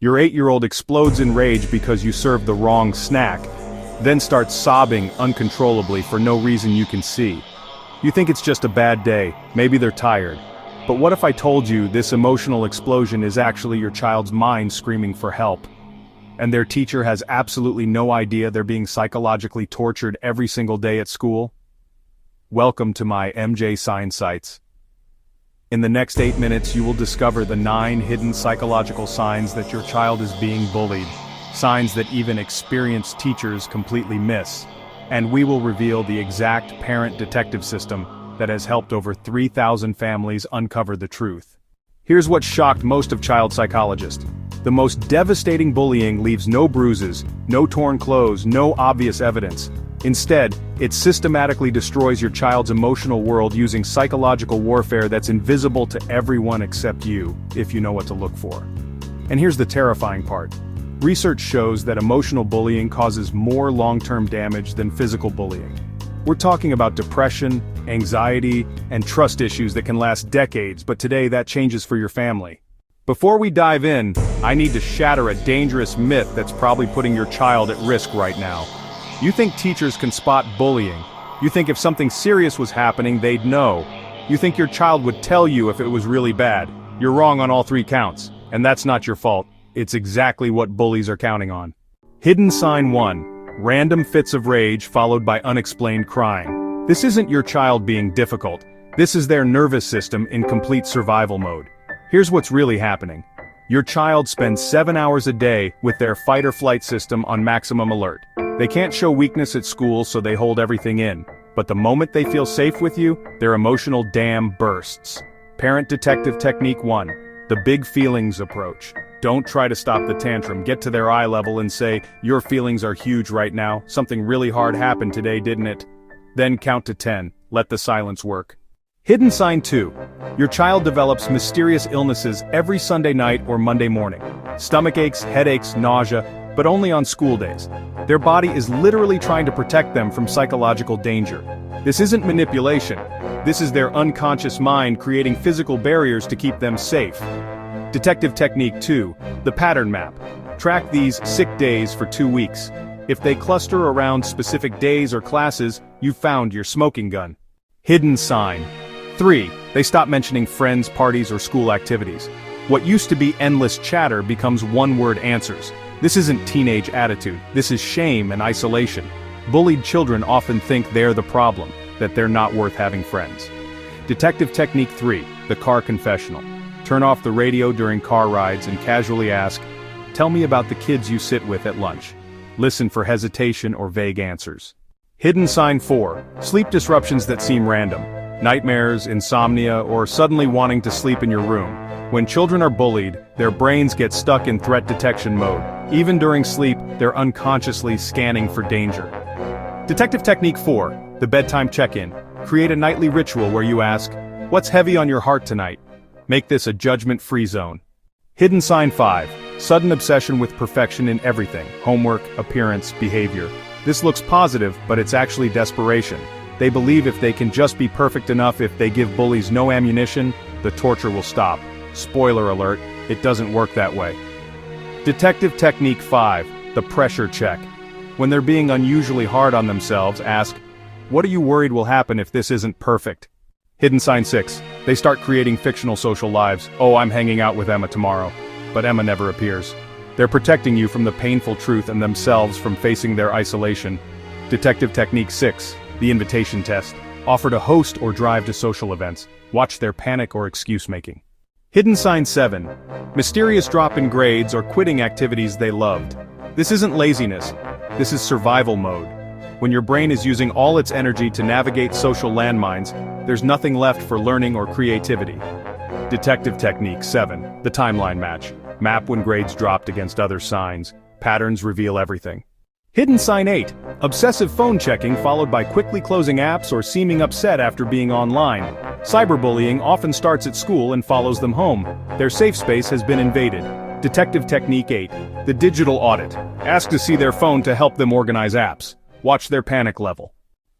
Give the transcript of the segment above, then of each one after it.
Your 8-year-old explodes in rage because you served the wrong snack, then starts sobbing uncontrollably for no reason you can see. You think it's just a bad day, maybe they're tired. But what if I told you this emotional explosion is actually your child's mind screaming for help? And their teacher has absolutely no idea they're being psychologically tortured every single day at school? Welcome to my MJ Sign Sites. In the next 8 minutes you will discover the 9 hidden psychological signs that your child is being bullied, signs that even experienced teachers completely miss. And we will reveal the exact parent detective system that has helped over 3,000 families uncover the truth. Here's what shocked most of child psychologists. The most devastating bullying leaves no bruises, no torn clothes, no obvious evidence. Instead, it systematically destroys your child's emotional world using psychological warfare that's invisible to everyone except you, if you know what to look for. And here's the terrifying part. Research shows that emotional bullying causes more long-term damage than physical bullying. We're talking about depression, anxiety, and trust issues that can last decades, but today that changes for your family. Before we dive in, I need to shatter a dangerous myth that's probably putting your child at risk right now. You think teachers can spot bullying. You think if something serious was happening, they'd know. You think your child would tell you if it was really bad. You're wrong on all 3 counts, and that's not your fault. It's exactly what bullies are counting on. Hidden sign 1. Random fits of rage followed by unexplained crying. This isn't your child being difficult. This is their nervous system in complete survival mode. Here's what's really happening. Your child spends 7 hours a day with their fight or flight system on maximum alert. They can't show weakness at school, so they hold everything in. But the moment they feel safe with you, their emotional dam bursts. Parent detective technique 1. The big feelings approach. Don't try to stop the tantrum. Get to their eye level and say, "Your feelings are huge right now. Something really hard happened today, didn't it?" Then count to 10. Let the silence work. Hidden sign 2. Your child develops mysterious illnesses every Sunday night or Monday morning. Stomach aches, headaches, nausea, but only on school days. Their body is literally trying to protect them from psychological danger. This isn't manipulation. This is their unconscious mind creating physical barriers to keep them safe. Detective technique 2. The pattern map. Track these sick days for 2 weeks. If they cluster around specific days or classes, you've found your smoking gun. Hidden sign 3. They stop mentioning friends, parties, or school activities. What used to be endless chatter becomes one-word answers. This isn't teenage attitude. This is shame and isolation. Bullied children often think they're the problem, that they're not worth having friends. Detective technique 3. The car confessional. Turn off the radio during car rides and casually ask, "Tell me about the kids you sit with at lunch." Listen for hesitation or vague answers. Hidden sign 4. Sleep disruptions that seem random. Nightmares, insomnia, or suddenly wanting to sleep in your room. When children are bullied, their brains get stuck in threat detection mode. Even during sleep, they're unconsciously scanning for danger. Detective technique 4. The bedtime check-in. Create a nightly ritual where you ask, "What's heavy on your heart tonight?" Make this a judgment-free zone. Hidden sign 5. Sudden obsession with perfection in everything. Homework, appearance, behavior. This looks positive, but it's actually desperation. They believe if they can just be perfect enough, if they give bullies no ammunition, the torture will stop. Spoiler alert, it doesn't work that way. Detective technique 5. The pressure check. When they're being unusually hard on themselves, ask, "What are you worried will happen if this isn't perfect?" Hidden sign 6. They start creating fictional social lives. "Oh, I'm hanging out with Emma tomorrow." But Emma never appears. They're protecting you from the painful truth and themselves from facing their isolation. Detective technique 6. The invitation test. Offer to host or drive to social events. Watch their panic or excuse-making. Hidden sign 7. Mysterious drop in grades or quitting activities they loved. This isn't laziness. This is survival mode. When your brain is using all its energy to navigate social landmines, there's nothing left for learning or creativity. Detective technique 7. The timeline match. Map when grades dropped against other signs. Patterns reveal everything. Hidden sign 8. Obsessive phone checking followed by quickly closing apps or seeming upset after being online. Cyberbullying often starts at school and follows them home. Their safe space has been invaded. Detective technique 8. The digital audit. Ask to see their phone to help them organize apps. Watch their panic level.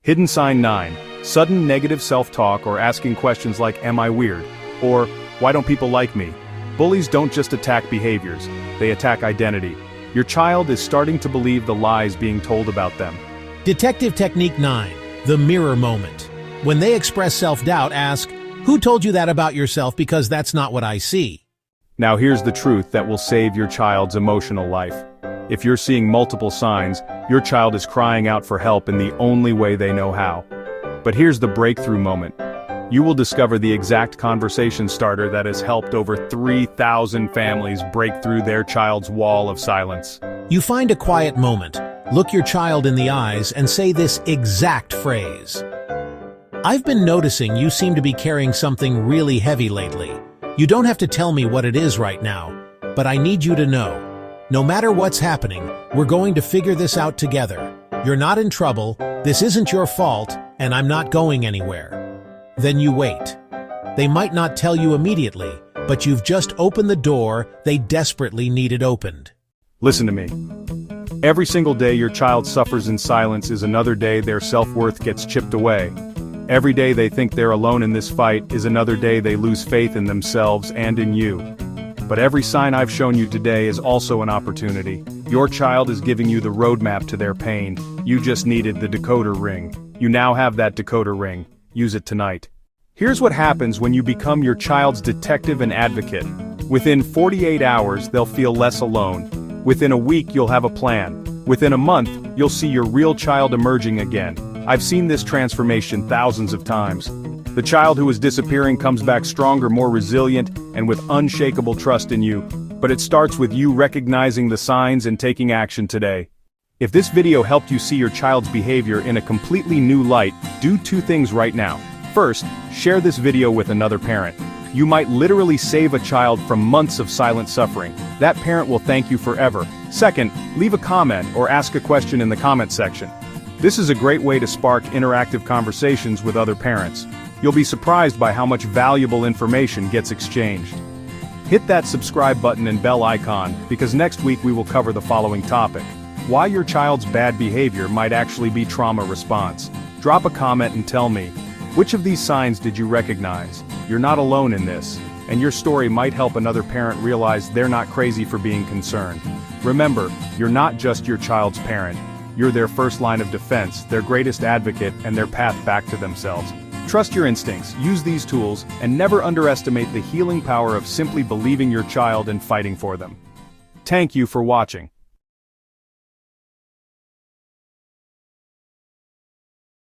Hidden sign 9. Sudden negative self-talk or asking questions like, "Am I weird?" or "Why don't people like me?" Bullies don't just attack behaviors, they attack identity. Your child is starting to believe the lies being told about them. Detective Technique 9, the mirror moment. When they express self-doubt, ask, "Who told you that about yourself? Because that's not what I see." Now here's the truth that will save your child's emotional life. If you're seeing multiple signs, your child is crying out for help in the only way they know how. But here's the breakthrough moment. You will discover the exact conversation starter that has helped over 3,000 families break through their child's wall of silence. You find a quiet moment, look your child in the eyes, and say this exact phrase. "I've been noticing you seem to be carrying something really heavy lately. You don't have to tell me what it is right now, but I need you to know. No matter what's happening, we're going to figure this out together. You're not in trouble, this isn't your fault, and I'm not going anywhere." Then you wait. They might not tell you immediately, but you've just opened the door they desperately needed opened. Listen to me. Every single day your child suffers in silence is another day their self-worth gets chipped away. Every day they think they're alone in this fight is another day they lose faith in themselves and in you. But every sign I've shown you today is also an opportunity. Your child is giving you the roadmap to their pain. You just needed the decoder ring. You now have that decoder ring. Use it tonight. Here's what happens when you become your child's detective and advocate. Within 48 hours, they'll feel less alone. Within a week, you'll have a plan. Within a month, you'll see your real child emerging again. I've seen this transformation thousands of times. The child who is disappearing comes back stronger, more resilient, and with unshakable trust in you. But it starts with you recognizing the signs and taking action today. If this video helped you see your child's behavior in a completely new light, do two things right now. First, share this video with another parent. You might literally save a child from months of silent suffering. That parent will thank you forever. Second, leave a comment or ask a question in the comment section. This is a great way to spark interactive conversations with other parents. You'll be surprised by how much valuable information gets exchanged. Hit that subscribe button and bell icon, because next week we will cover the following topic: why your child's bad behavior might actually be trauma response. Drop a comment and tell me, which of these signs did you recognize? You're not alone in this, and your story might help another parent realize they're not crazy for being concerned. Remember, you're not just your child's parent. You're their first line of defense, their greatest advocate, and their path back to themselves. Trust your instincts, use these tools, and never underestimate the healing power of simply believing your child and fighting for them. Thank you for watching.